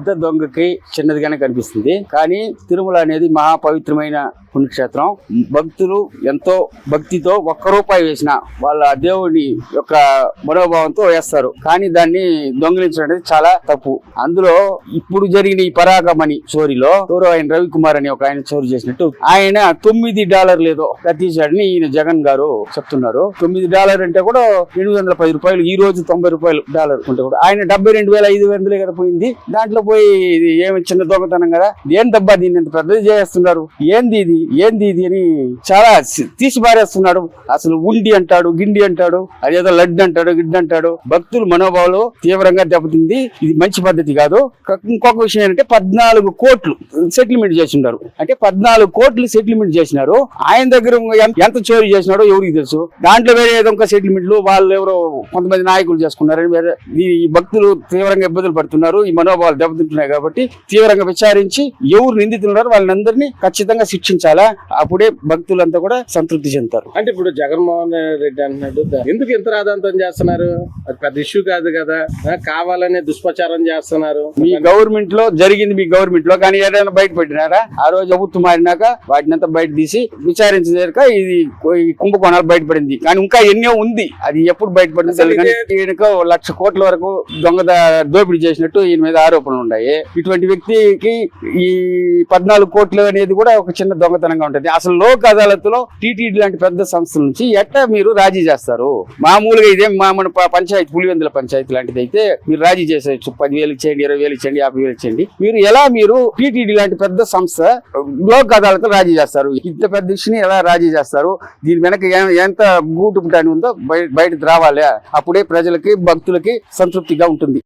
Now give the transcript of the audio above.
పెద్ద దొంగకి చిన్నదిగానే కనిపిస్తుంది. కానీ తిరుమల అనేది మహా పవిత్రమైన పుణ్యక్షేత్రం. భక్తులు ఎంతో భక్తితో ఒక్క రూపాయి వేసిన వాళ్ళ దేవుని యొక్క మనోభావంతో వేస్తారు. కానీ దాన్ని దొంగిలించడం అనేది చాలా తప్పు. అందులో ఇప్పుడు జరిగిన ఈ పరాగమణి చోరీలో ఆయన రవికుమార్ అని ఒక ఆయన చోరీ చేసినట్టు ఆయన $9 ఏదో తీసాడని ఈయన జగన్ గారు చెప్తున్నారు. $9 అంటే కూడా $810. ఈ రోజు $90 ఉంటే కూడా ఆయన 72,500 కదా పోయింది. దాంట్లో పోయి ఇది ఏమి చిన్న దొంగతనం కదా, ఏం దబ్బా దీన్ని ఎంత పెద్దది చేస్తున్నారు, ఏంది ఇది అని చాలా తీసి పారేస్తున్నాడు. అసలు ఉండి అంటాడు, గిండి అంటాడు, అదేదో లడ్డు అంటాడు, గిడ్డు అంటాడు. భక్తుల మనోభావాలు తీవ్రంగా దెబ్బతింది. ఇది మంచి పద్ధతి కాదు. ఇంకొక విషయం ఏంటంటే 14 కోట్లు సెటిల్మెంట్ చేసి ఉన్నారు. అంటే 14 కోట్లు సెటిల్మెంట్ చేసినారు. ఆయన దగ్గర ఎంత చోరీ చేసినాడో ఎవరికి తెలుసు. దాంట్లో వేరే ఏదో ఇంకా సెటిల్మెంట్లు వాళ్ళు ఎవరో కొంతమంది నాయకులు చేసుకున్నారని వేరే ఈ భక్తులు తీవ్రంగా ఇబ్బందులు పడుతున్నారు. ఈ మనోభావాలు దెబ్బతింటున్నాయి కాబట్టి తీవ్రంగా విచారించి ఎవరు నిందితున్నారు వాళ్ళందరినీ ఖచ్చితంగా శిక్షించాలా. అప్పుడే భక్తులంతా కూడా సంతృప్తి చెందుతారు. అంటే ఇప్పుడు జగన్మోహన్ రెడ్డి అంటున్నాడు, ఎందుకు ఇంత రాదంతం చేస్తున్నారు? అది పెద్ద ఇష్యూ కాదు కదా, కావాలనే దుష్ప్రచారం చేస్తున్నారు. మీ గవర్నమెంట్ లో జరిగింది, మీ గవర్నమెంట్ లో కానీ ఏదైనా బయట పెట్టినారా? ఆ రోజు ప్రభుత్వం మారినాక వాటిని అంతా బయట తీసి విచారించలేక ఇది కుంభకోణాలు బయటపడింది. కానీ ఇంకా ఎన్నో ఉంది, అది ఎప్పుడు బయటపడింది. ఈయనకు 1,00,000 కోట్ల వరకు దొంగ దోపిడీ చేసినట్టు ఈయన మీద ఆరోపణలు ఉన్నాయి. ఇటువంటి వ్యక్తికి ఈ 14 కోట్లు అనేది కూడా ఒక చిన్న దొంగతనంగా ఉంటది. అసలు లోక్ అదాలత్లో టీటీడీ లాంటి పెద్ద సంస్థల నుంచి ఎట్లా మీరు రాజీ చేస్తారు? మామూలుగా ఇదే మన పంచాయతీ పులివెందుల పంచాయతీ లాంటిది అయితే మీరు రాజీ చేసేయచ్చు. 10,000 ఇచ్చేయండి, 20,000 ఇచ్చేయండి, 50,000 ఇచ్చేయండి. మీరు ఎలా టీటీడీ లాంటి పెద్ద సంస్థ లోక్ అదాలత్లో రాజీ చేస్తారు? ఇంత పెద్ద విషయాన్ని ఎలా రాజీ చేస్తారు? దీని వెనక ఎంత గూటు ఉందో బయటకు రావాలి. అప్పుడే ప్రజలకి భక్తులకి సంతృప్తిగా ఉంటుంది.